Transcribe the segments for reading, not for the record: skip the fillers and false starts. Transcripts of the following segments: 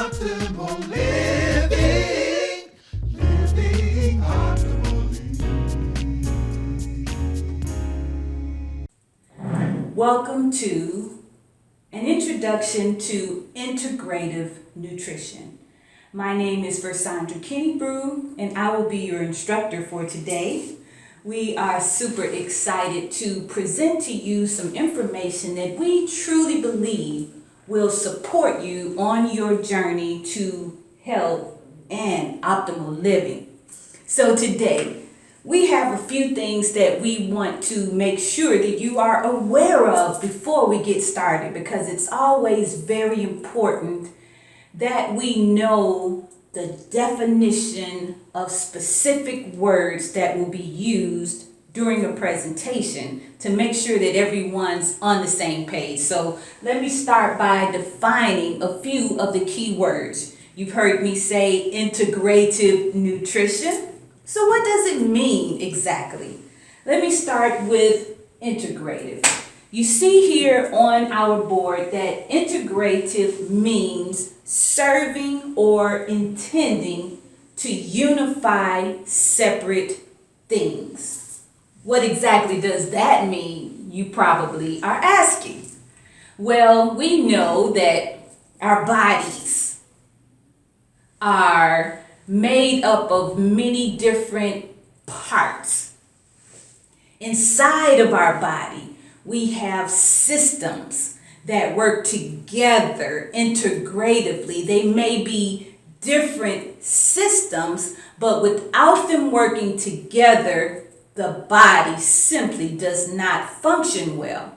optimal living, living optimally. Welcome to an introduction to Integrative Nutrition. My name is Versandra Kennebrew, and I will be your instructor for today. We are super excited to present to you some information that we truly believe will support you on your journey to health and optimal living. So today, we have a few things that we want to make sure that you are aware of before we get started, because it's always very important that we know the definition of specific words that will be used during a presentation to make sure that everyone's on the same page. So let me start by defining a few of the key words. You've heard me say integrative nutrition. So what does it mean exactly? Let me start with integrative. You see here on our board that integrative means serving or intending to unify separate things. What exactly does that mean, you probably are asking? Well, we know that our bodies are made up of many different parts. Inside of our body, we have systems that work together integratively. They may be different systems, but without them working together, the body simply does not function well.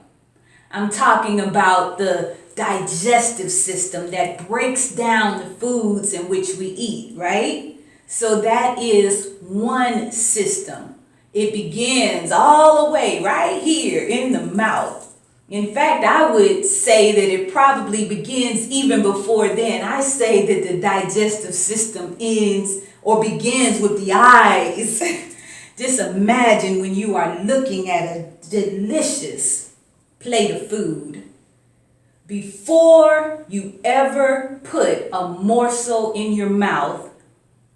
I'm talking about the digestive system that breaks down the foods in which we eat, right? So that is one system. It begins all the way right here in the mouth. In fact, I would say that it probably begins even before then. I say that the digestive system ends or begins with the eyes. Just imagine when you are looking at a delicious plate of food. Before you ever put a morsel in your mouth,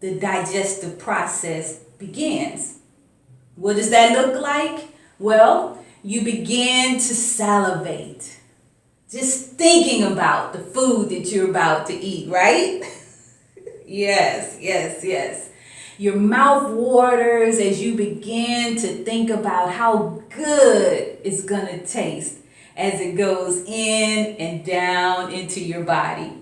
the digestive process begins. What does that look like? Well, you begin to salivate. Just thinking about the food that you're about to eat, right? Yes. Your mouth waters as you begin to think about how good it's gonna taste as it goes in and down into your body.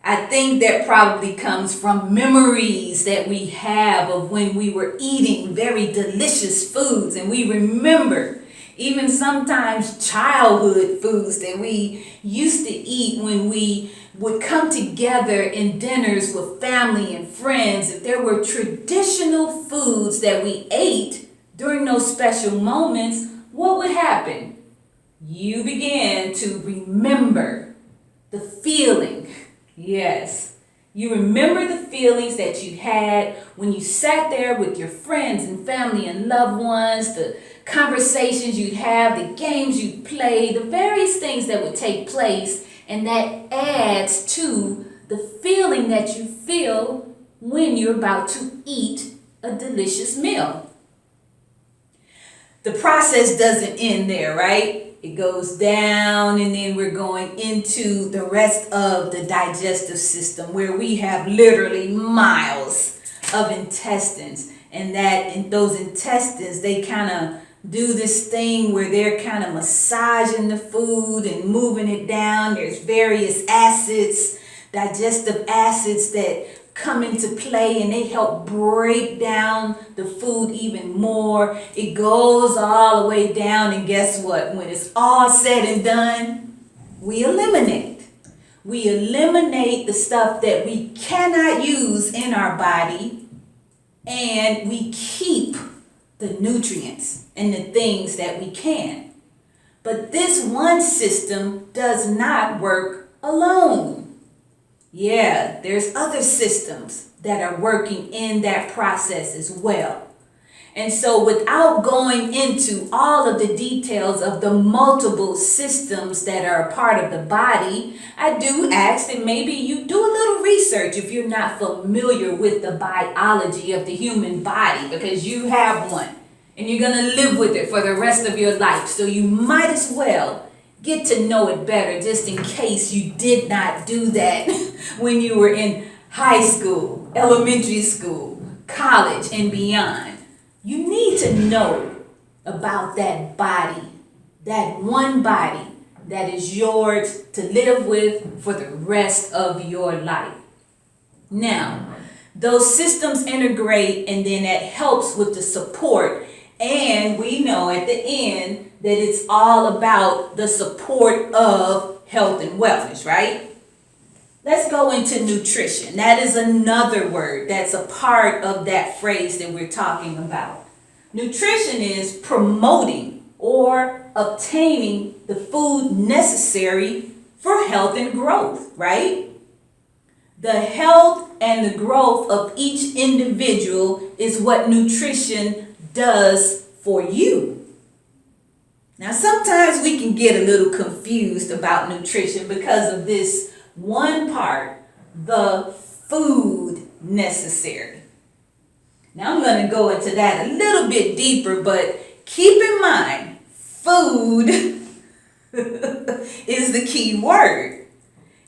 I think that probably comes from memories that we have of when we were eating very delicious foods, and we remember even sometimes childhood foods that we used to eat when we would come together in dinners with family and friends. If there were traditional foods that we ate during those special moments, what would happen? You began to remember the feeling. Yes, you remember the feelings that you had when you sat there with your friends and family and loved ones, the conversations you'd have, the games you'd play, the various things that would take place, and that adds to the feeling that you feel when you're about to eat a delicious meal. The process doesn't end there, right? It goes down, and then we're going into the rest of the digestive system, where we have literally miles of intestines. And those intestines, they kind of do this thing where they're kind of massaging the food and moving it down. There's various acids, digestive acids that come into play, and they help break down the food even more. It goes all the way down, and guess what? When it's all said and done, we eliminate. We eliminate the stuff that we cannot use in our body, and we keep the nutrients and the things that we can. But this one system does not work alone. Yeah, there's other systems that are working in that process as well. And so without going into all of the details of the multiple systems that are a part of the body, I do ask that maybe you do a little research if you're not familiar with the biology of the human body, because you have one and you're going to live with it for the rest of your life. So you might as well get to know it better, just in case you did not do that when you were in high school, elementary school, college, and beyond. You need to know about that body, that one body that is yours to live with for the rest of your life. Now, those systems integrate, and then that helps with the support. And we know at the end that it's all about the support of health and wellness, right? Let's go into nutrition. That is another word that's a part of that phrase that we're talking about. Nutrition is promoting or obtaining the food necessary for health and growth, right? The health and the growth of each individual is what nutrition does for you. Now, sometimes we can get a little confused about nutrition because of this one part, the food necessary. Now, I'm going to go into that a little bit deeper, but keep in mind, food is the key word.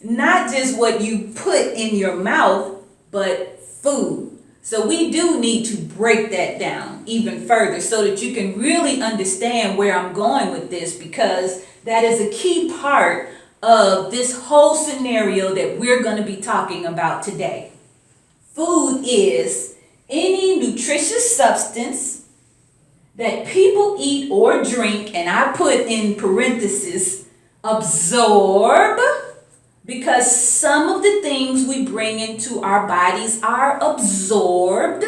Not just what you put in your mouth, but food. So we do need to break that down even further so that you can really understand where I'm going with this, because that is a key part of this whole scenario that we're going to be talking about today. Food is any nutritious substance that people eat or drink, and I put in parentheses, absorb, because some of the things we bring into our bodies are absorbed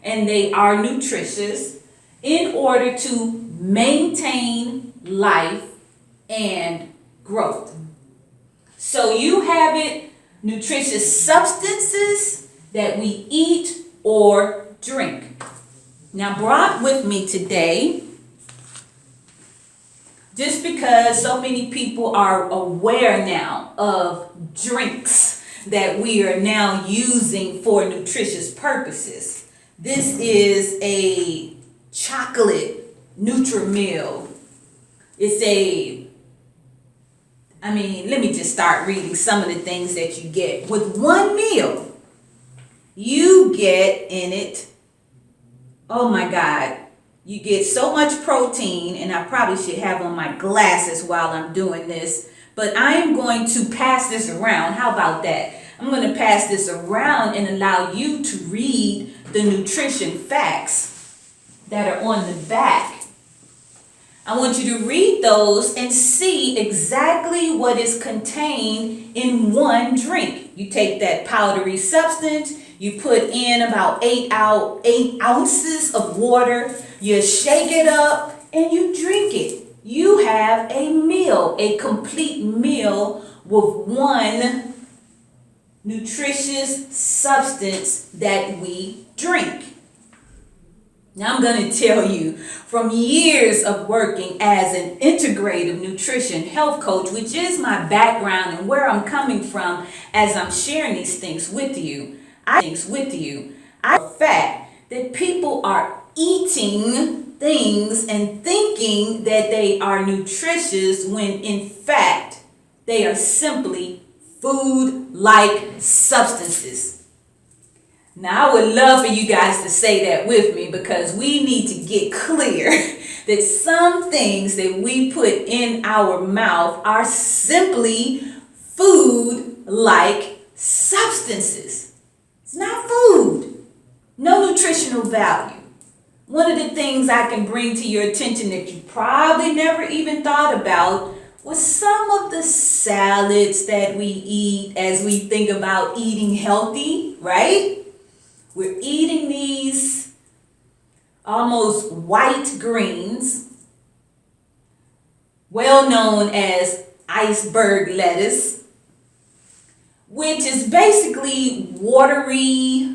and they are nutritious in order to maintain life and growth. So you have it, nutritious substances that we eat or drink. Now, brought with me today, just because so many people are aware now of drinks that we are now using for nutritious purposes. This is a chocolate Nutri-Meal. Let me just start reading some of the things that you get. With one meal, you get in it, oh my God, you get so much protein, and I probably should have on my glasses while I'm doing this, but I am going to pass this around. How about that? I'm going to pass this around and allow you to read the nutrition facts that are on the back. I want you to read those and see exactly what is contained in one drink. You take that powdery substance, you put in about 8 ounces of water, you shake it up, and you drink it. You have a meal, a complete meal with one nutritious substance that we drink. Now, I'm going to tell you, from years of working as an integrative nutrition health coach, which is my background and where I'm coming from as I'm sharing these things with you, I know fact that people are eating things and thinking that they are nutritious when in fact they are simply food-like substances. Now, I would love for you guys to say that with me, because we need to get clear that some things that we put in our mouth are simply food-like substances. It's not food. No nutritional value. One of the things I can bring to your attention that you probably never even thought about was some of the salads that we eat as we think about eating healthy, right? We're eating these almost white greens, well known as iceberg lettuce, which is basically watery,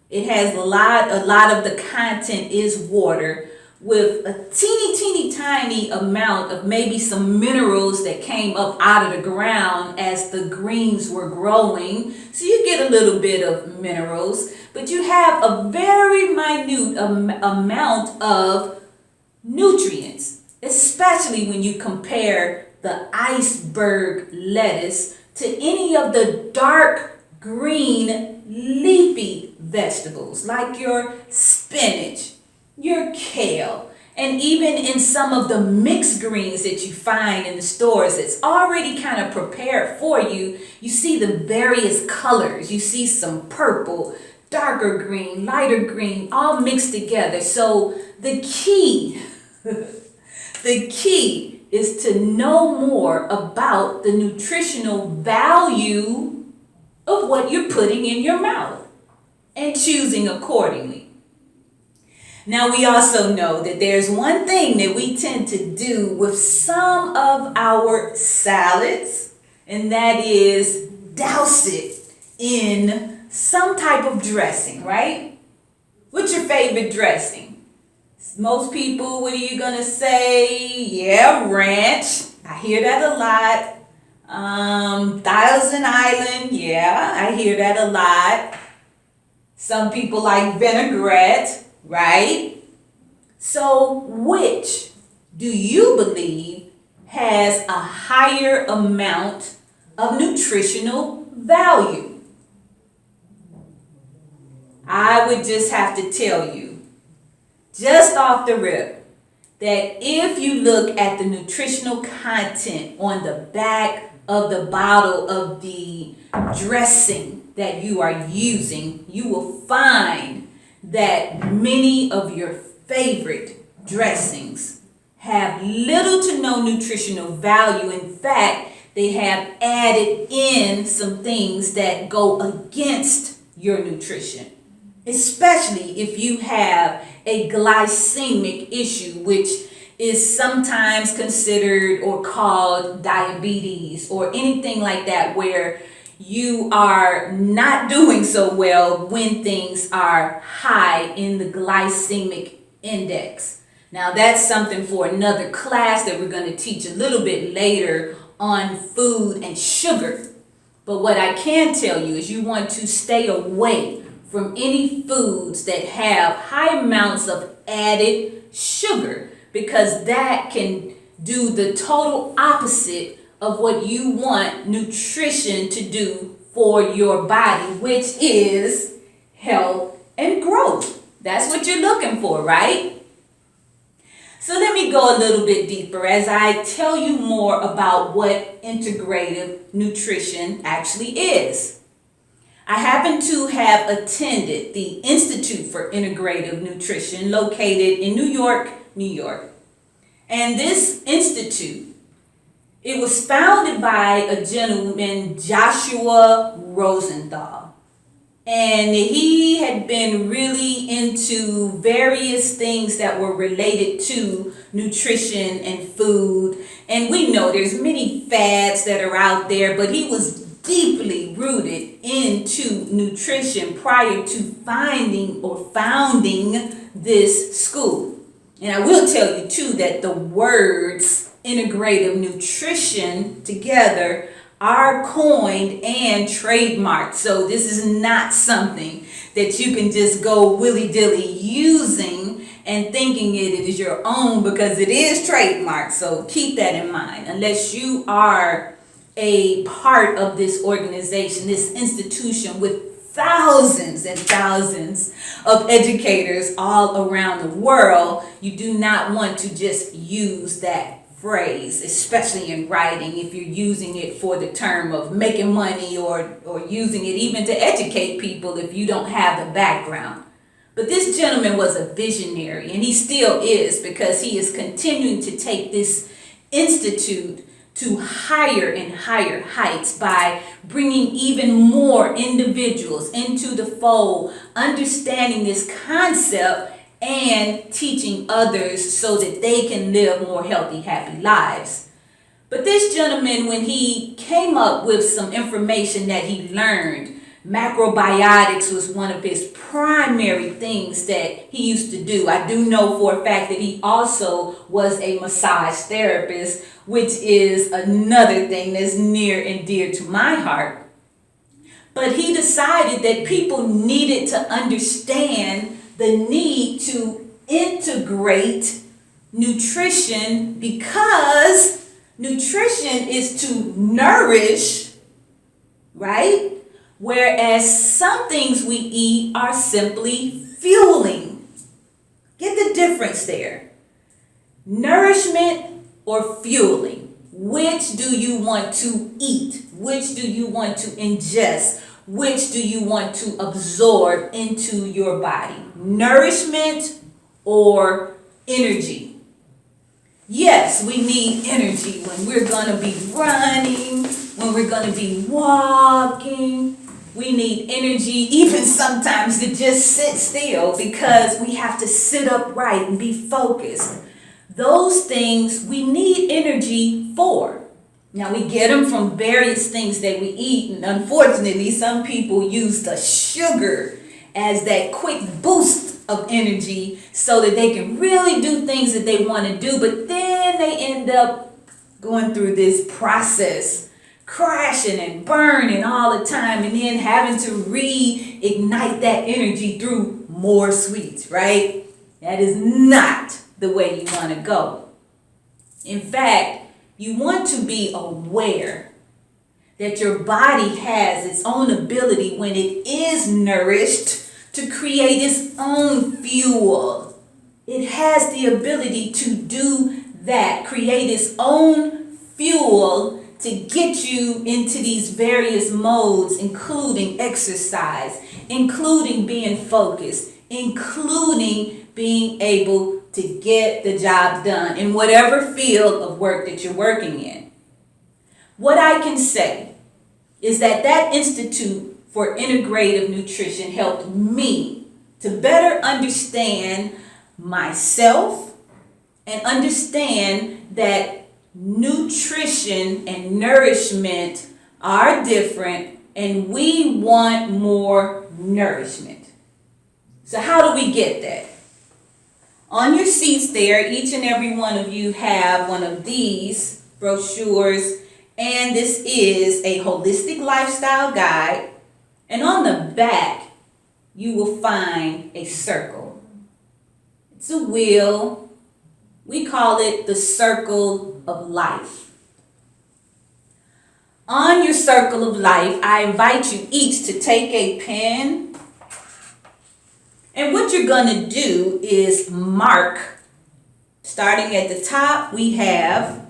It has a lot of the content is water with a teeny tiny amount of maybe some minerals that came up out of the ground as the greens were growing. So you get a little bit of minerals, but you have a very minute amount of nutrients, especially when you compare the iceberg lettuce to any of the dark green leafy vegetables like your spinach, your kale, and even in some of the mixed greens that you find in the stores, it's already kind of prepared for you. You see the various colors. You see some purple, darker green, lighter green, all mixed together. So the key, the key is to know more about the nutritional value of what you're putting in your mouth and choosing accordingly. Now, we also know that there's one thing that we tend to do with some of our salads, and that is douse it in some type of dressing, right? What's your favorite dressing? Most people, what are you going to say? Yeah, ranch. I hear that a lot. Thousand Island, yeah, I hear that a lot. Some people like vinaigrette, right? So which do you believe has a higher amount of nutritional value? I would just have to tell you, just off the rip, that if you look at the nutritional content on the back of the bottle of the dressing that you are using, you will find that many of your favorite dressings have little to no nutritional value. In fact, they have added in some things that go against your nutrition, especially if you have a glycemic issue, which is sometimes considered or called diabetes or anything like that, where you are not doing so well when things are high in the glycemic index. Now, that's something for another class that we're going to teach a little bit later on food and sugar. But what I can tell you is you want to stay away from any foods that have high amounts of added sugar, because that can do the total opposite of what you want nutrition to do for your body, which is health and growth. That's what you're looking for, right? So let me go a little bit deeper as I tell you more about what integrative nutrition actually is. I happen to have attended the Institute for Integrative Nutrition located in New York, New York. And this institute, it was founded by a gentleman, Joshua Rosenthal. And he had been really into various things that were related to nutrition and food. And we know there's many fads that are out there, but he was deeply rooted into nutrition prior to finding or founding this school. And I will tell you too that the words integrative nutrition together are coined and trademarked. So this is not something that you can just go willy-dilly using and thinking it is your own, because it is trademarked. So keep that in mind. Unless you are a part of this organization, this institution with thousands and thousands of educators all around the world, you do not want to just use that phrase, especially in writing, if you're using it for the term of making money or using it even to educate people if you don't have the background. But this gentleman was a visionary, and he still is, because he is continuing to take this institute to higher and higher heights by bringing even more individuals into the fold, understanding this concept and teaching others so that they can live more healthy, happy lives. But this gentleman, when he came up with some information that he learned Macrobiotics was one of his primary things that he used to do. I do know for a fact that he also was a massage therapist, which is another thing that's near and dear to my heart. But he decided that people needed to understand the need to integrate nutrition, because nutrition is to nourish, right? Whereas some things we eat are simply fueling. Get the difference there. Nourishment or fueling. Which do you want to eat? Which do you want to ingest? Which do you want to absorb into your body? Nourishment or energy? Yes, we need energy when we're going to be running, when we're going to be walking. We need energy even sometimes to just sit still, because we have to sit upright and be focused. Those things we need energy for. Now, we get them from various things that we eat, and unfortunately some people use the sugar as that quick boost of energy so that they can really do things that they want to do, but then they end up going through this process, crashing and burning all the time, and then having to reignite that energy through more sweets, right? That is not the way you want to go. In fact, you want to be aware that your body has its own ability, when it is nourished, to create its own fuel. It has the ability to do that, create its own fuel to get you into these various modes, including exercise, including being focused, including being able to get the job done in whatever field of work that you're working in. What I can say is that Institute for Integrative Nutrition helped me to better understand myself and understand that nutrition and nourishment are different, and we want more nourishment. So how do we get that? On your seats there, each and every one of you have one of these brochures, and this is a holistic lifestyle guide. And on the back, you will find a circle. It's a wheel. We call it the circle of life. On your circle of life, I invite you each to take a pen. And what you're going to do is mark, starting at the top, we have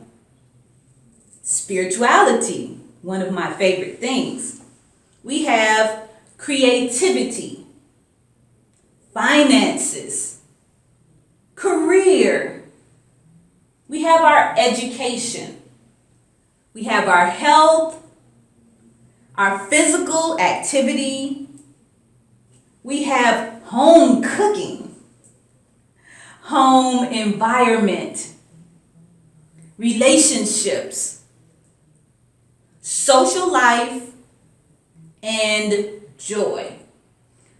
spirituality, one of my favorite things. We have creativity, finances, career. We have our education. We have our health, our physical activity. We have home cooking, home environment, relationships, social life, and joy.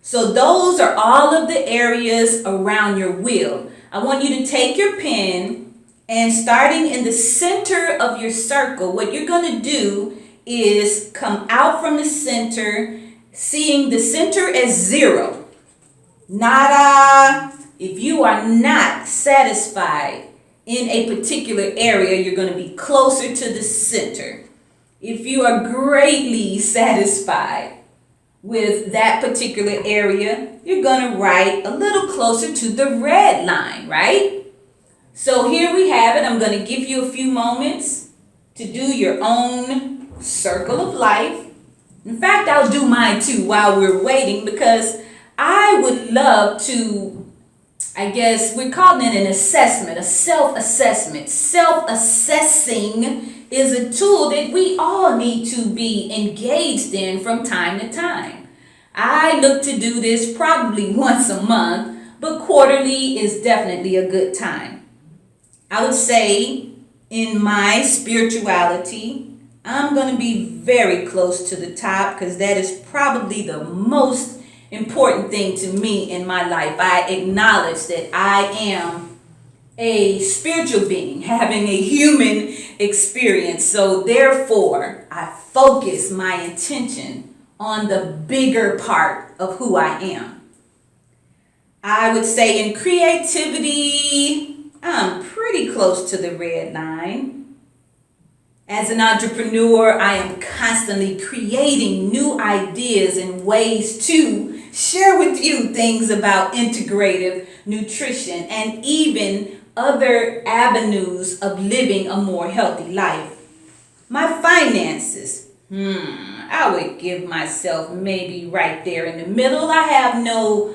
So those are all of the areas around your wheel. I want you to take your pen, and starting in the center of your circle, what you're going to do is come out from the center, seeing the center as 0. Nada. If you are not satisfied in a particular area, you're going to be closer to the center. If you are greatly satisfied with that particular area, you're going to write a little closer to the red line, right? So here we have it. I'm going to give you a few moments to do your own circle of life. In fact, I'll do mine too while we're waiting, because I would love to, I guess we're calling it an assessment, a self-assessment. Self-assessing is a tool that we all need to be engaged in from time to time. I look to do this probably once a month, but quarterly is definitely a good time. I would say in my spirituality, I'm going to be very close to the top because that is probably the most important thing to me in my life. I acknowledge that I am a spiritual being having a human experience. So therefore, I focus my intention on the bigger part of who I am. I would say in creativity, I'm pretty close to the red line. As an entrepreneur, I am constantly creating new ideas and ways to share with you things about integrative nutrition and even other avenues of living a more healthy life. My finances, I would give myself maybe right there in the middle. I have no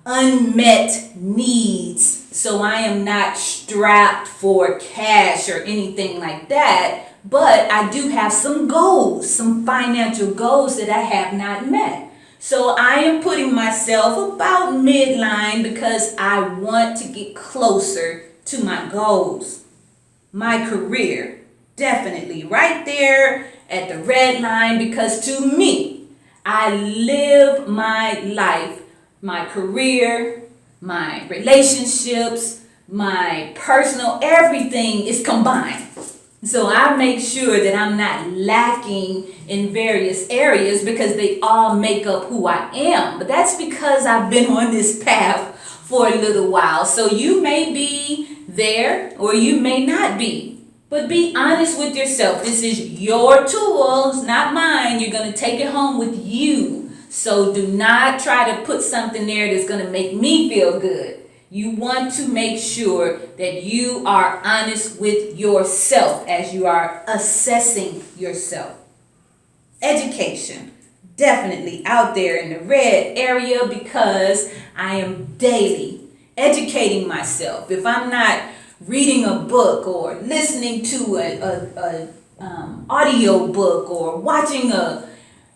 unmet needs, so I am not strapped for cash or anything like that. But I do have some goals, some financial goals that I have not met. So I am putting myself about midline because I want to get closer to my goals. My career, definitely right there at the red line, because to me, I live my life, my career, my relationships, my personal, everything is combined. So I make sure that I'm not lacking in various areas because they all make up who I am. But that's because I've been on this path for a little while. So you may be there or you may not be. But be honest with yourself. This is your tools, not mine. You're going to take it home with you. So do not try to put something there that's going to make me feel good. You want to make sure that you are honest with yourself as you are assessing yourself. Education, definitely out there in the red area because I am daily educating myself. If I'm not reading a book or listening to an audio book or watching a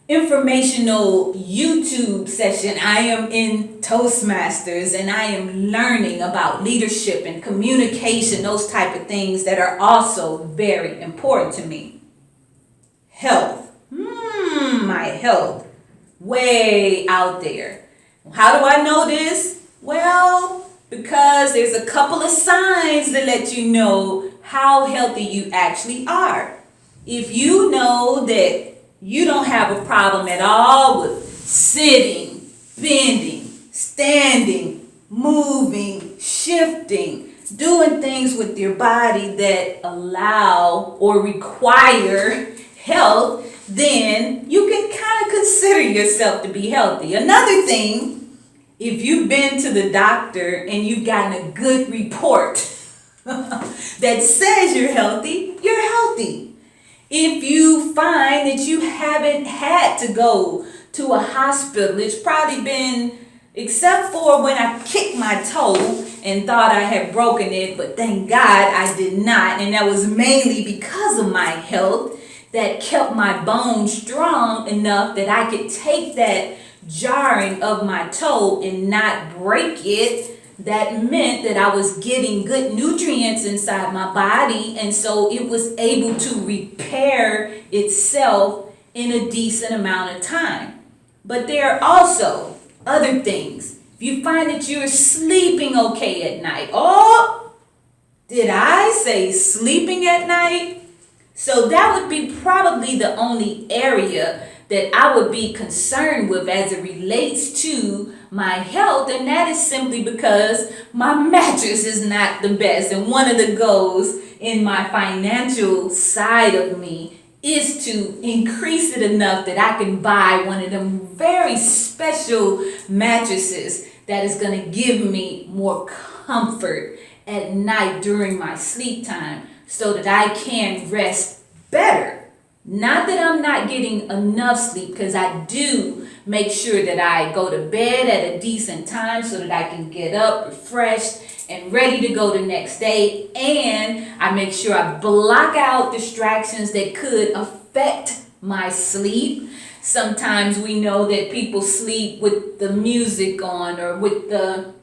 informational YouTube session, I am in Toastmasters and I am learning about leadership and communication, those type of things that are also very important to me. Health. My health. Way out there. How do I know this? Well, because there's a couple of signs that let you know how healthy you actually are. If you know that you don't have a problem at all with sitting, bending, standing, moving, shifting, doing things with your body that allow or require health, then you can kind of consider yourself to be healthy. Another thing, if you've been to the doctor and you've gotten a good report that says you're healthy, you're healthy. If you find that you haven't had to go to a hospital, it's probably been, except for when I kicked my toe and thought I had broken it, but thank God I did not. And that was mainly because of my health that kept my bones strong enough that I could take that jarring of my toe and not break it. That meant that I was getting good nutrients inside my body, and so it was able to repair itself in a decent amount of time. But there are also other things. If you find that you're sleeping okay at night, did I say sleeping at night? So that would be probably the only area that I would be concerned with as it relates to my health, and that is simply because my mattress is not the best. And one of the goals in my financial side of me is to increase it enough that I can buy one of them very special mattresses that is going to give me more comfort at night during my sleep time so that I can rest better. Not that I'm not getting enough sleep, because I do make sure that I go to bed at a decent time so that I can get up refreshed and ready to go the next day. And I make sure I block out distractions that could affect my sleep. Sometimes we know that people sleep with the music on or with the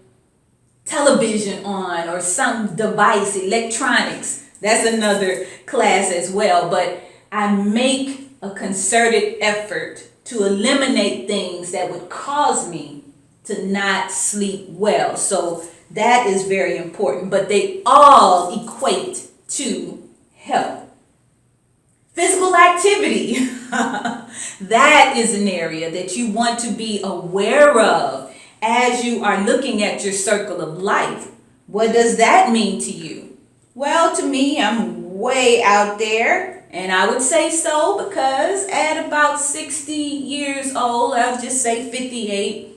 television on or some device, electronics. That's another class as well. But I make a concerted effort to eliminate things that would cause me to not sleep well. So that is very important, but they all equate to health. Physical activity. That is an area that you want to be aware of as you are looking at your circle of life. What does that mean to you? Well, to me, I'm way out there, and I would say so because at about 60 years old, I'll just say 58,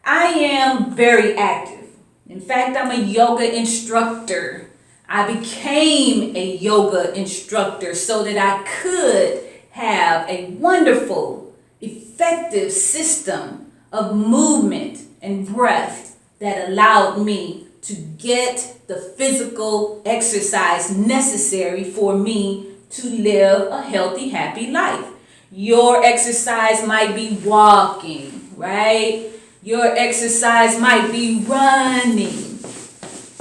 I am very active. In fact, I'm a yoga instructor. I became a yoga instructor so that I could have a wonderful, effective system of movement and breath that allowed me to get the physical exercise necessary for me to live a healthy, happy life. Your exercise might be walking, right? Your exercise might be running.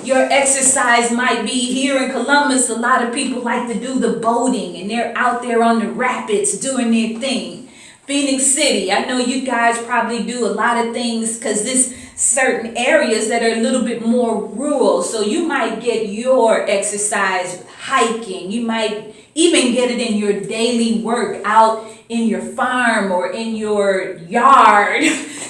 Your exercise might be here in Columbus. A lot of people like to do the boating and they're out there on the rapids doing their thing. Phoenix City, I know you guys probably do a lot of things because there's certain areas that are a little bit more rural. So you might get your exercise hiking. You might even get it in your daily work out in your farm or in your yard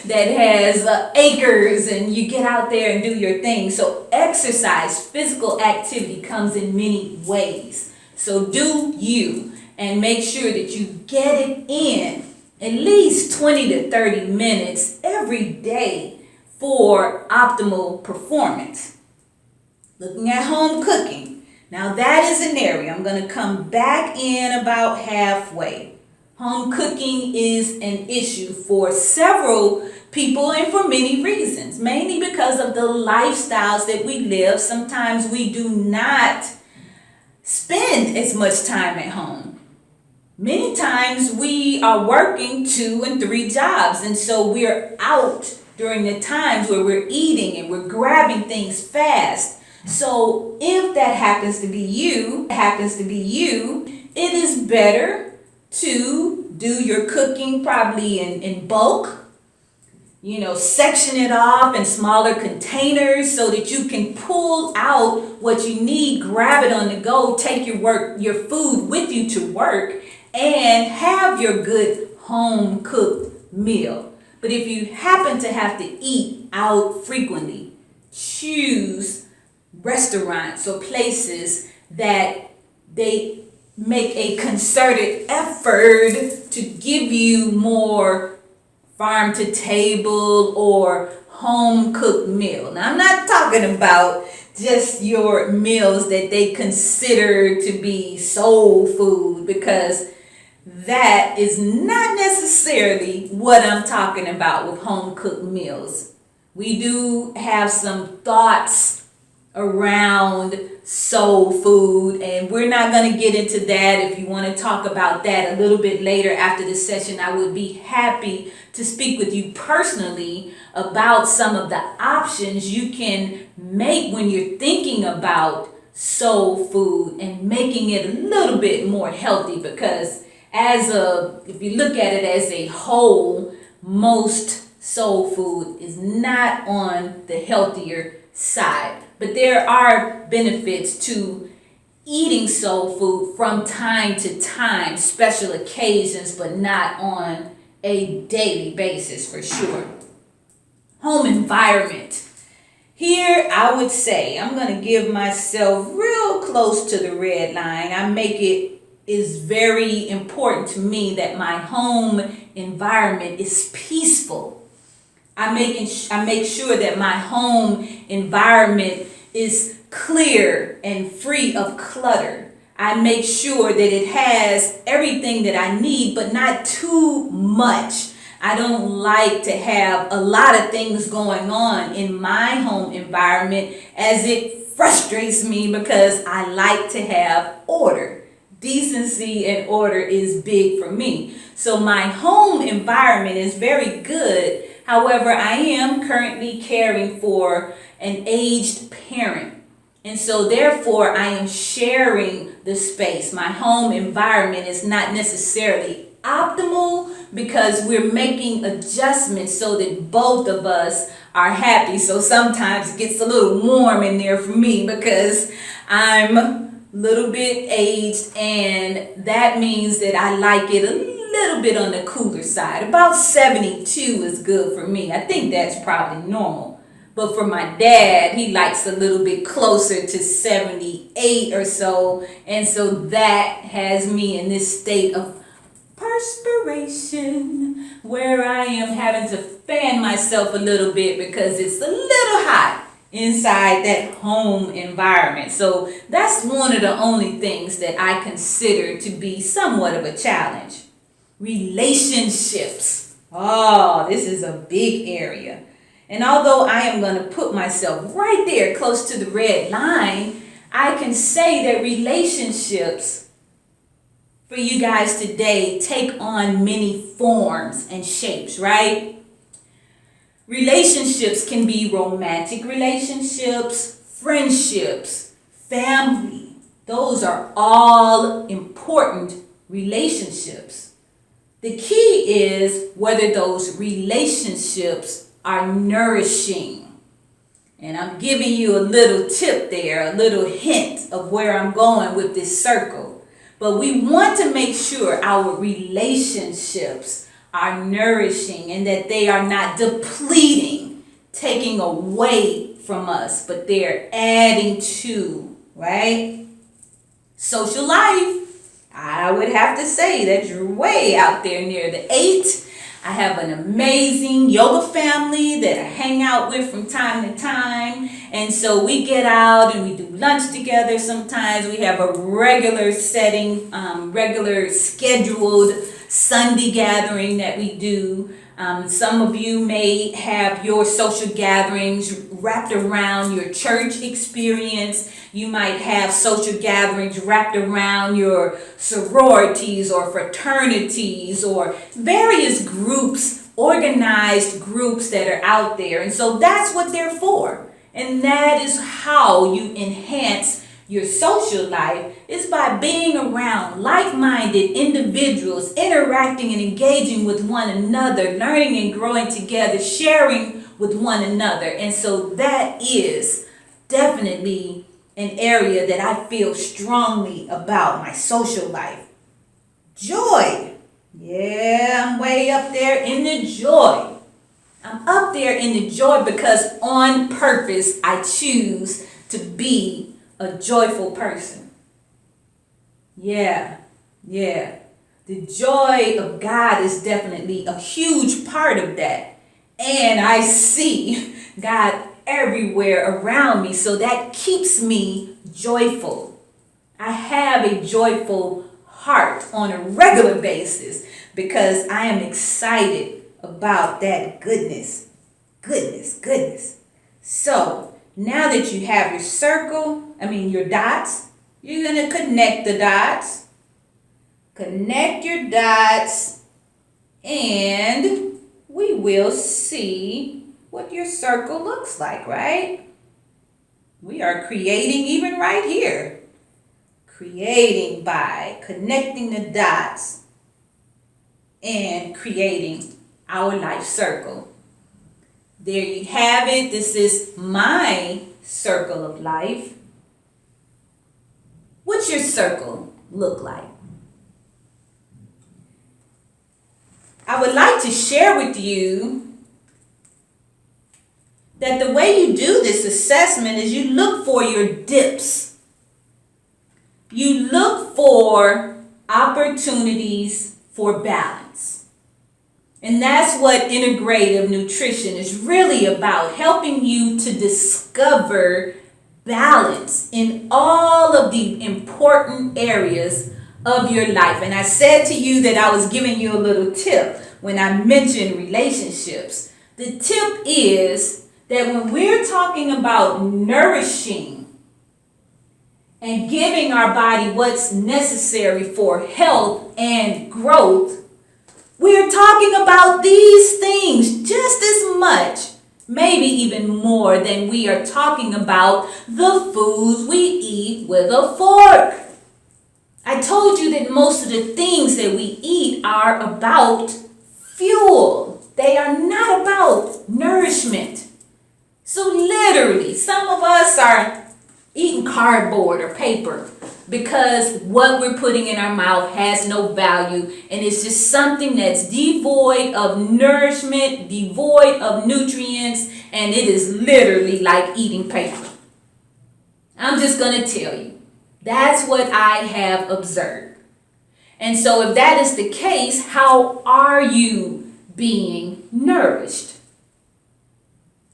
that has acres, and you get out there and do your thing. So exercise, physical activity comes in many ways. So do you, and make sure that you get it in at least 20 to 30 minutes every day for optimal performance. Looking at home cooking. Now that is an area I'm going to come back in about halfway. Home cooking is an issue for several people and for many reasons, mainly because of the lifestyles that we live. Sometimes we do not spend as much time at home. Many times we are working 2 and 3 jobs, and so we're out during the times where we're eating and we're grabbing things fast. So if that happens to be you, it is better to do your cooking probably in bulk. Section it off in smaller containers so that you can pull out what you need, grab it on the go, take your food with you to work, and have your good home cooked meal. But if you happen to have to eat out frequently, choose restaurants or places that they make a concerted effort to give you more farm to table or home cooked meal. Now I'm not talking about just your meals that they consider to be soul food, because that is not necessarily what I'm talking about with home cooked meals. We do have some thoughts around soul food, and we're not going to get into that. If you want to talk about that a little bit later after the session, I would be happy to speak with you personally about some of the options you can make when you're thinking about soul food and making it a little bit more healthy, because if you look at it as a whole, most soul food is not on the healthier side. But there are benefits to eating soul food from time to time, special occasions, but not on a daily basis for sure. Home environment. Here I would say I'm going to give myself real close to the red line. Is very important to me that my home environment is peaceful. I make sure that my home environment is clear and free of clutter. I make sure that it has everything that I need, but not too much. I don't like to have a lot of things going on in my home environment, as it frustrates me because I like to have order. Decency and order is big for me. So my home environment is very good. However, I am currently caring for an aged parent. And so therefore I am sharing the space. My home environment is not necessarily optimal because we're making adjustments so that both of us are happy. So sometimes it gets a little warm in there for me because I'm a little bit aged, and that means that I like it a little bit on the cooler side. About 72 is good for me. I think that's probably normal. But for my dad, he likes a little bit closer to 78 or so. And so that has me in this state of perspiration where I am having to fan myself a little bit because it's a little hot inside that home environment. So that's one of the only things that I consider to be somewhat of a challenge. Relationships. Oh, this is a big area. And although I am going to put myself right there close to the red line, I can say that relationships for you guys today take on many forms and shapes, right? Relationships can be romantic relationships, friendships, family. Those are all important relationships. The key is whether those relationships are nourishing. And I'm giving you a little tip there, a little hint of where I'm going with this circle. But we want to make sure our relationships are nourishing and that they are not depleting, taking away from us, but they're adding to, right? Social life, I would have to say that you're way out there near the 8. I have an amazing yoga family that I hang out with from time to time. And so we get out and we do lunch together sometimes. We have a regular setting, regular scheduled Sunday gathering that we do. Some of you may have your social gatherings wrapped around your church experience. You might have social gatherings wrapped around your sororities or fraternities or various groups, organized groups that are out there. And so that's what they're for. And that is how you enhance your social life, is by being around like-minded individuals, interacting and engaging with one another, learning and growing together, sharing with one another. And so that is definitely an area that I feel strongly about, my social life. Joy. Yeah, I'm way up there in the joy. I'm up there in the joy because on purpose I choose to be a joyful person. Yeah. The joy of God is definitely a huge part of that. And I see God everywhere around me, so that keeps me joyful. I have a joyful heart on a regular basis because I am excited about that goodness. So now that you have your dots, you're going to connect the dots. Connect your dots and we will see what your circle looks like, right? We are creating even right here. Creating by connecting the dots and creating our life circle. There you have it. This is my circle of life. What's your circle look like? I would like to share with you that the way you do this assessment is you look for your dips. You look for opportunities for balance. And that's what integrative nutrition is really about, helping you to discover balance in all of the important areas of your life. And I said to you that I was giving you a little tip when I mentioned relationships. The tip is that when we're talking about nourishing and giving our body what's necessary for health and growth, we're talking about these things just as much, maybe even more than we are talking about the foods we eat with a fork. I told you that most of the things that we eat are about fuel. They are not about nourishment. So literally, some of us are eating cardboard or paper because what we're putting in our mouth has no value, and it's just something that's devoid of nourishment, devoid of nutrients, and it is literally like eating paper. I'm just going to tell you. That's what I have observed. And so if that is the case, how are you being nourished?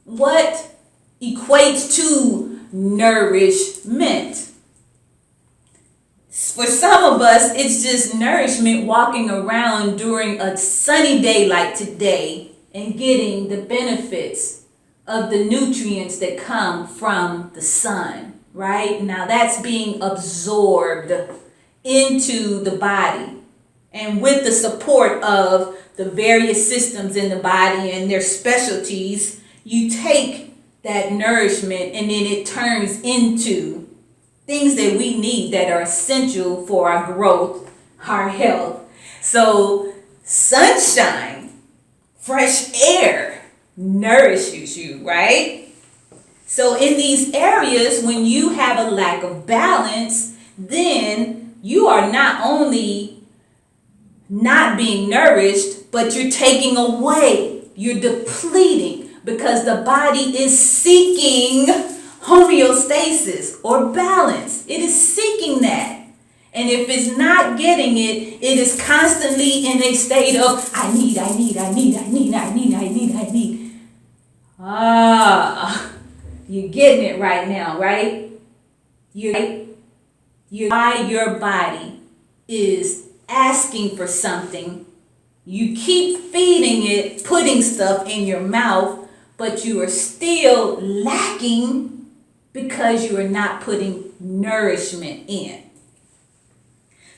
What equates to nourishment? For some of us, it's just nourishment walking around during a sunny day like today and getting the benefits of the nutrients that come from the sun. Right? Now that's being absorbed into the body. And with the support of the various systems in the body and their specialties, you take that nourishment and then it turns into things that we need that are essential for our growth, our health. So sunshine, fresh air nourishes you, right? So in these areas, when you have a lack of balance, then you are not only not being nourished, but you're taking away, you're depleting, because the body is seeking homeostasis or balance. It is seeking that. And if it's not getting it, it is constantly in a state of, I need. You're getting it right now, right? Why your body is asking for something. You keep feeding it, putting stuff in your mouth, but you are still lacking because you are not putting nourishment in.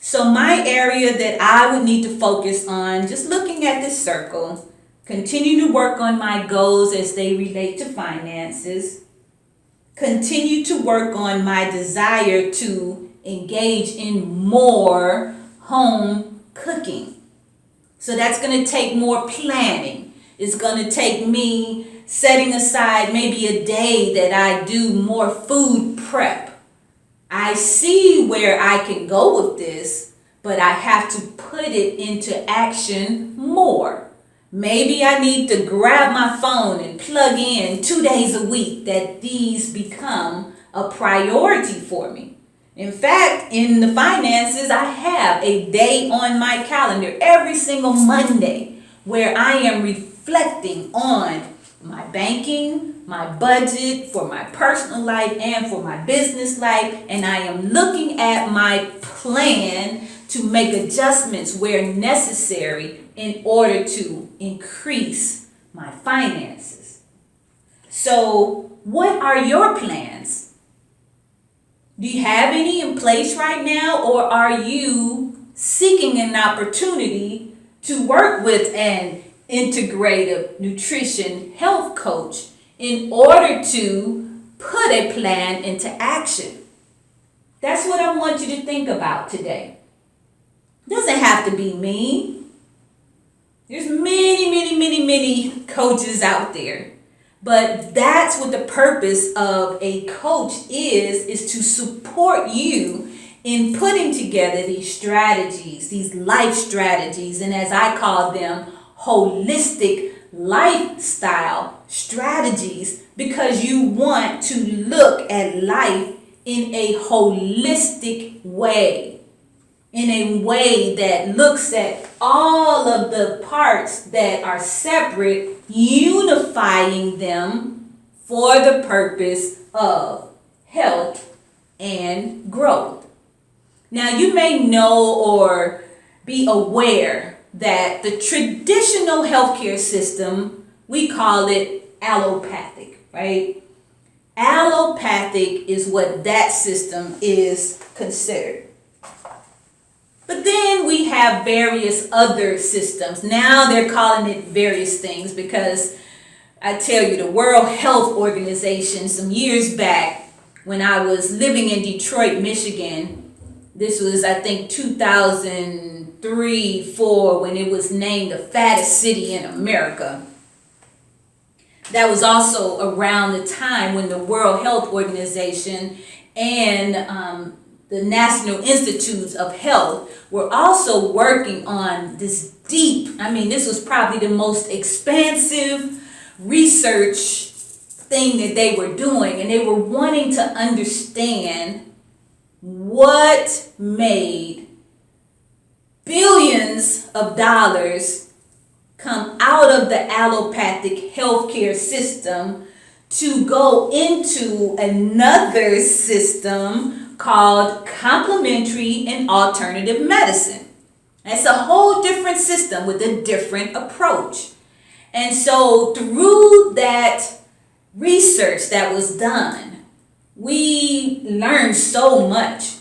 So my area that I would need to focus on, just looking at this circle, continue to work on my goals as they relate to finances. Continue to work on my desire to engage in more home cooking. So that's going to take more planning. It's going to take me setting aside maybe a day that I do more food prep. I see where I can go with this, but I have to put it into action more. Maybe I need to grab my phone and plug in 2 days a week that these become a priority for me. In fact, in the finances, I have a day on my calendar every single Monday where I am reflecting on my banking, my budget for my personal life and for my business life, and I am looking at my plan to make adjustments where necessary in order to increase my finances. So, what are your plans? Do you have any in place right now, or are you seeking an opportunity to work with an integrative nutrition health coach in order to put a plan into action? That's what I want you to think about today. It doesn't have to be me. There's many coaches out there. But that's what the purpose of a coach is to support you in putting together these strategies, these life strategies, and as I call them, holistic lifestyle strategies, because you want to look at life in a holistic way. In a way that looks at all of the parts that are separate, unifying them for the purpose of health and growth. Now, you may know or be aware that the traditional healthcare system, we call it allopathic, right? Allopathic is what that system is considered. But then we have various other systems. Now they're calling it various things because I tell you, the World Health Organization, some years back, when I was living in Detroit, Michigan, this was, I think, 2003-4, when it was named the fattest city in America. That was also around the time when the World Health Organization and the National Institutes of Health were also working on this this was probably the most expansive research thing that they were doing, and they were wanting to understand what made billions of dollars come out of the allopathic healthcare system to go into another system called complementary and alternative medicine. It's a whole different system with a different approach. And so through that research that was done, we learned so much.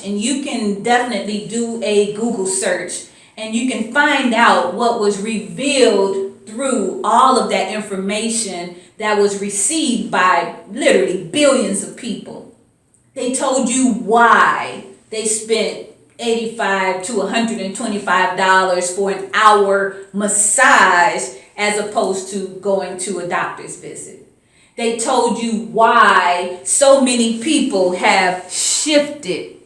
And you can definitely do a Google search and you can find out what was revealed through all of that information that was received by literally billions of people. They told you why they spent $85 to $125 for an hour massage as opposed to going to a doctor's visit. They told you why so many people have shifted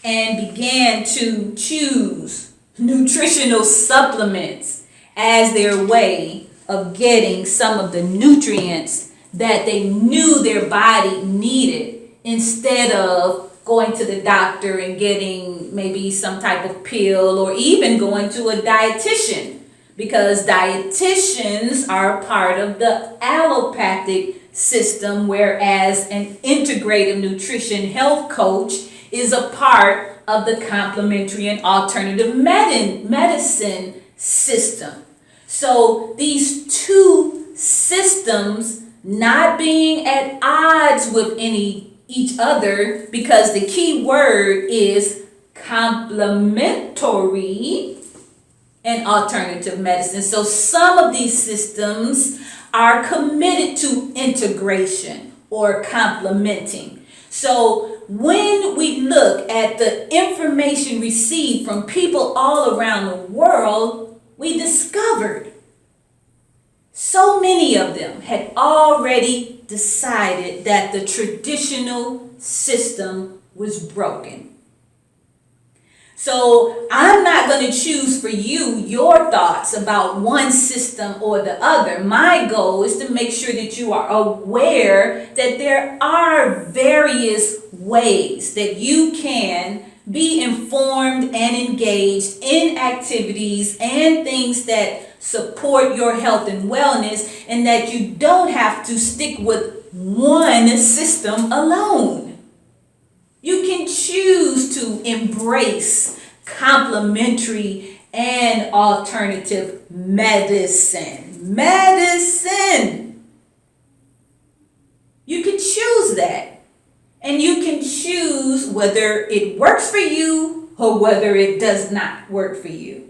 and began to choose nutritional supplements as their way of getting some of the nutrients that they knew their body needed, instead of going to the doctor and getting maybe some type of pill, or even going to a dietitian, because dietitians are part of the allopathic system, whereas an integrative nutrition health coach is a part of the complementary and alternative medicine system. So these two systems not being at odds with each other, because the key word is complementary and alternative medicine. So some of these systems are committed to integration or complementing. So when we look at the information received from people all around the world, we discovered so many of them had already decided that the traditional system was broken. So I'm not going to choose for you your thoughts about one system or the other. My goal is to make sure that you are aware that there are various ways that you can be informed and engaged in activities and things that support your health and wellness, and that you don't have to stick with one system alone. You can choose to embrace complementary and alternative medicine. You can choose that. And you can choose whether it works for you or whether it does not work for you.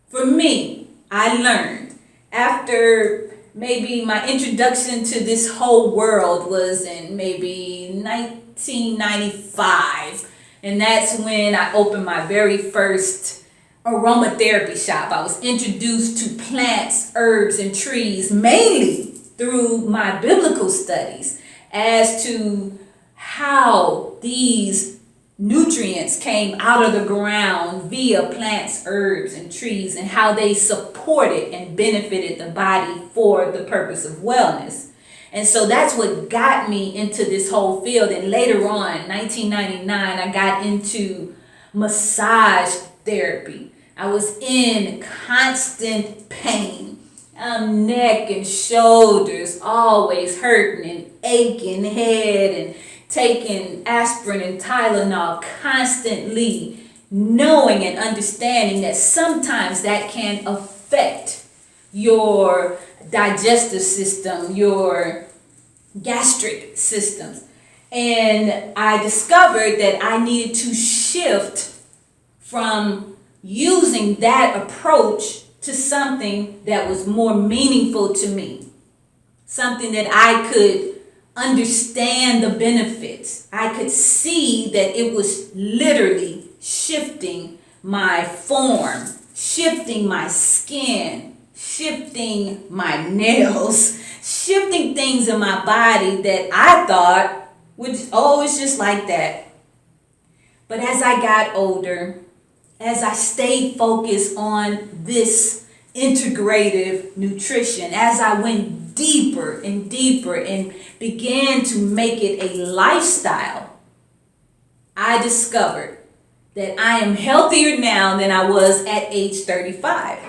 For me, I learned after maybe my introduction to this whole world was in maybe 1995. And that's when I opened my very first aromatherapy shop. I was introduced to plants, herbs, and trees mainly through my biblical studies as to how these nutrients came out of the ground via plants, herbs, and trees, and how they supported and benefited the body for the purpose of wellness. And so that's what got me into this whole field. And later on, 1999, I got into massage therapy. I was in constant pain, neck and shoulders, always hurting and aching head, and taking aspirin and Tylenol constantly, knowing and understanding that sometimes that can affect your digestive system, your gastric systems. And I discovered that I needed to shift from using that approach to something that was more meaningful to me, something that I could understand the benefits. I could see that it was literally shifting my form, shifting my skin, shifting my nails, shifting things in my body that I thought would, oh, it's just like that. But as I got older, as I stayed focused on this integrative nutrition, as I went deeper and deeper and began to make it a lifestyle, I discovered that I am healthier now than I was at age 35.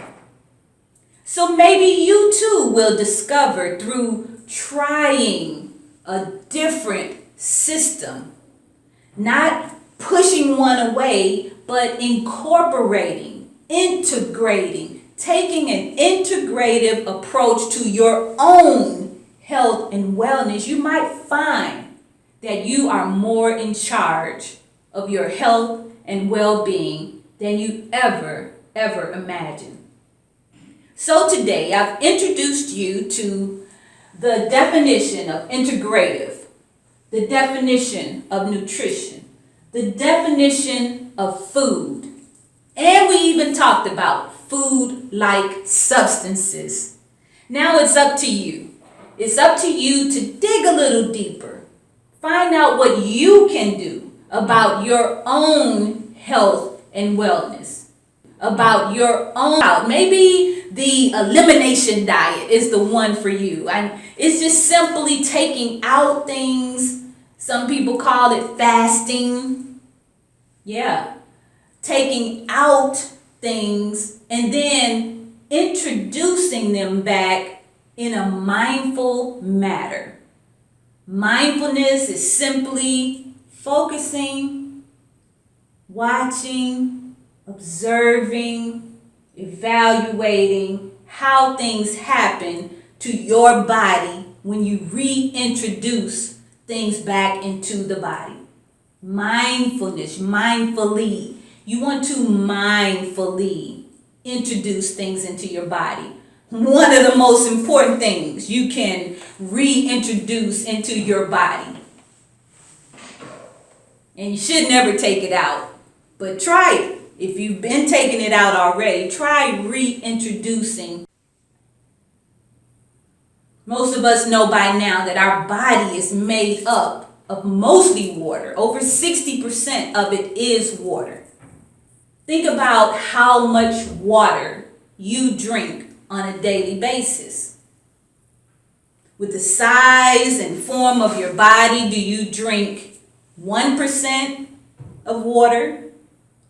So maybe you too will discover through trying a different system, not pushing one away, but incorporating, integrating, taking an integrative approach to your own health and wellness. You might find that you are more in charge of your health and well-being than you ever imagined. So today I've introduced you to the definition of integrative, the definition of nutrition, the definition of food, and we even talked about food-like substances. Now it's up to you. It's up to you to dig a little deeper. Find out what you can do about your own health and wellness, about your own. Maybe the elimination diet is the one for you. And it's just simply taking out things. Some people call it fasting. Yeah. Taking out things and then introducing them back in a mindful manner. Mindfulness is simply focusing, watching, observing, evaluating how things happen to your body when you reintroduce things back into the body. Mindfulness, mindfully. You want to mindfully introduce things into your body. One of the most important things you can reintroduce into your body. And you should never take it out, but try it. If you've been taking it out already, try reintroducing. Most of us know by now that our body is made up of mostly water. Over 60% of it is water. Think about how much water you drink on a daily basis. With the size and form of your body, do you drink 1% of water?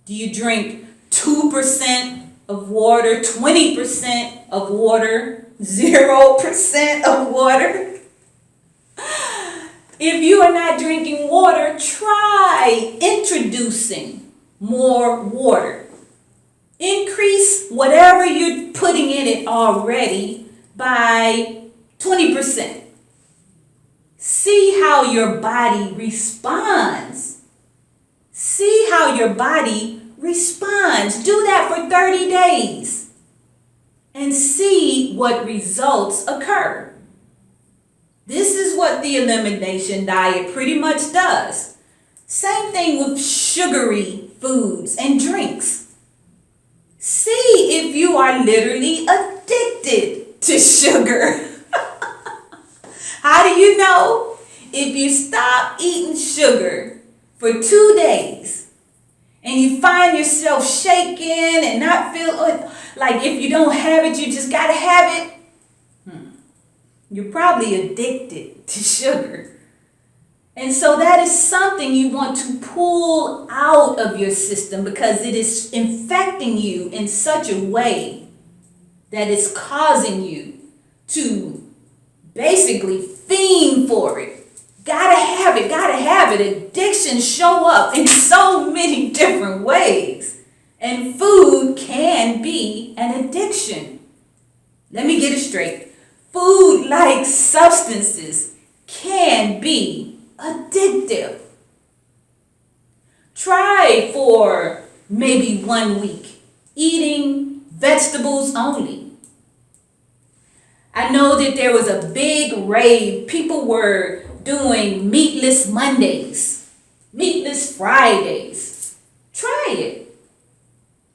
Do you drink 2% of water, 20% of water, 0% of water? If you are not drinking water, try introducing more water. Increase whatever you're putting in it already by 20%. See how your body responds. See how your body responds. Do that for 30 days and see what results occur. This is what the elimination diet pretty much does. Same thing with sugary foods and drinks. See if you are literally addicted to sugar. How do you know? If you stop eating sugar for 2 days and you find yourself shaking and not feel like if you don't have it, you just gotta have it. You're probably addicted to sugar. And so that is something you want to pull out of your system because it is infecting you in such a way that it's causing you to basically fiend for it. Gotta have it, gotta have it. Addictions show up in so many different ways. And food can be an addiction. Let me get it straight. Food-like substances can be addictive. Try for maybe 1 week eating vegetables only. I know that there was a big rave. People were doing meatless Mondays, meatless Fridays. Try it.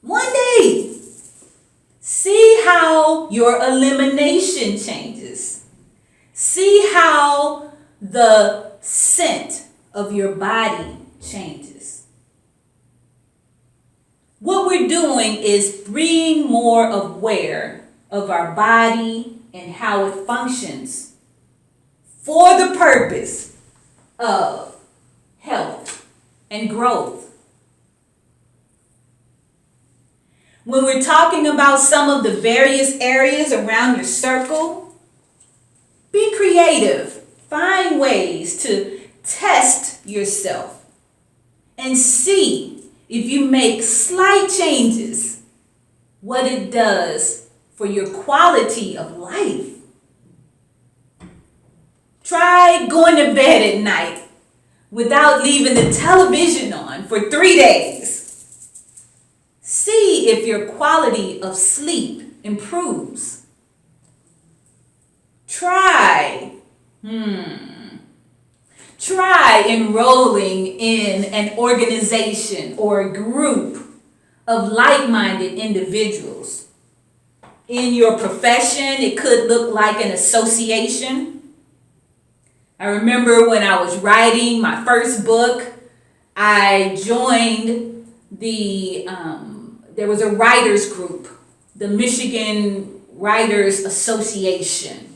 One day. See how your elimination changes. See how the scent of your body changes. What we're doing is being more aware of our body and how it functions for the purpose of health and growth. When we're talking about some of the various areas around your circle, be creative. Find ways to test yourself and see if you make slight changes, what it does for your quality of life. Try going to bed at night without leaving the television on for 3 days. See if your quality of sleep improves. Try enrolling in an organization or a group of like-minded individuals. In your profession, it could look like an association. I remember when I was writing my first book, I joined there was a writers group, the Michigan Writers Association.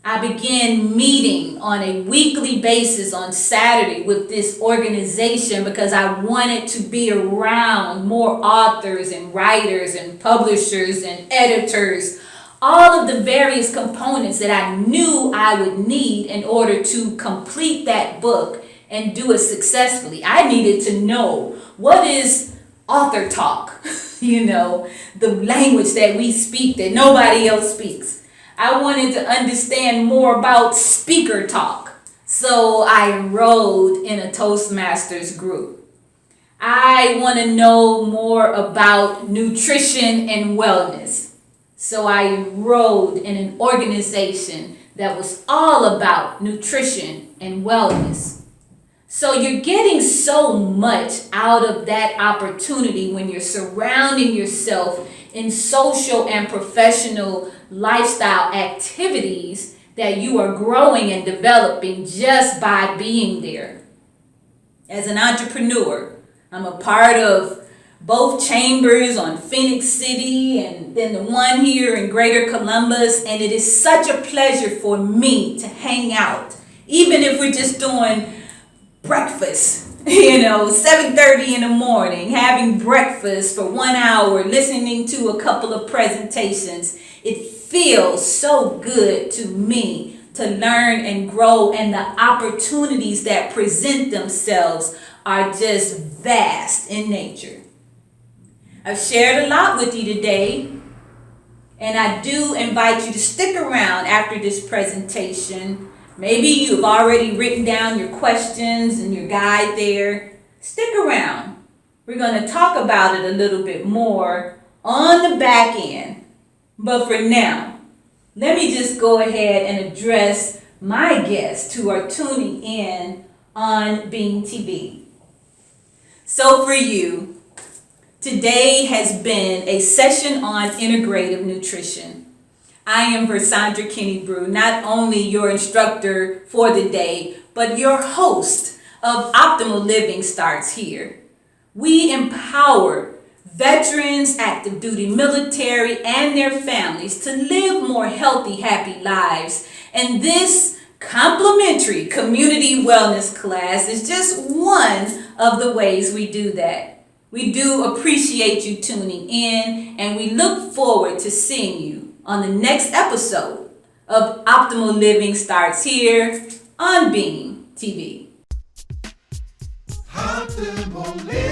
I began meeting on a weekly basis on Saturday with this organization because I wanted to be around more authors and writers and publishers and editors, all of the various components that I knew I would need in order to complete that book and do it successfully. I needed to know what is author talk, the language that we speak that nobody else speaks. I wanted to understand more about speaker talk, so I enrolled in a Toastmasters group. I want to know more about nutrition and wellness, so I enrolled in an organization that was all about nutrition and wellness. So you're getting so much out of that opportunity when you're surrounding yourself in social and professional lifestyle activities that you are growing and developing just by being there. As an entrepreneur, I'm a part of both chambers on Phoenix City and then the one here in Greater Columbus, and it is such a pleasure for me to hang out, even if we're just doing breakfast, 7:30 in the morning, having breakfast for 1 hour, listening to a couple of presentations. It feels so good to me to learn and grow, and the opportunities that present themselves are just vast in nature. I've shared a lot with you today, and I do invite you to stick around after this presentation. Maybe you've already written down your questions and your guide there. Stick around. We're going to talk about it a little bit more on the back end. But for now, let me just go ahead and address my guests who are tuning in on Beam TV. So for you, today has been a session on integrative nutrition. I am Versandra Kinney-Brew, not only your instructor for the day, but your host of Optimal Living Starts Here. We empower veterans, active duty military, and their families to live more healthy, happy lives. And this Complementary community wellness class is just one of the ways we do that. We do appreciate you tuning in, and we look forward to seeing you on the next episode of Optimal Living Starts Here on Beam TV. Optimal living.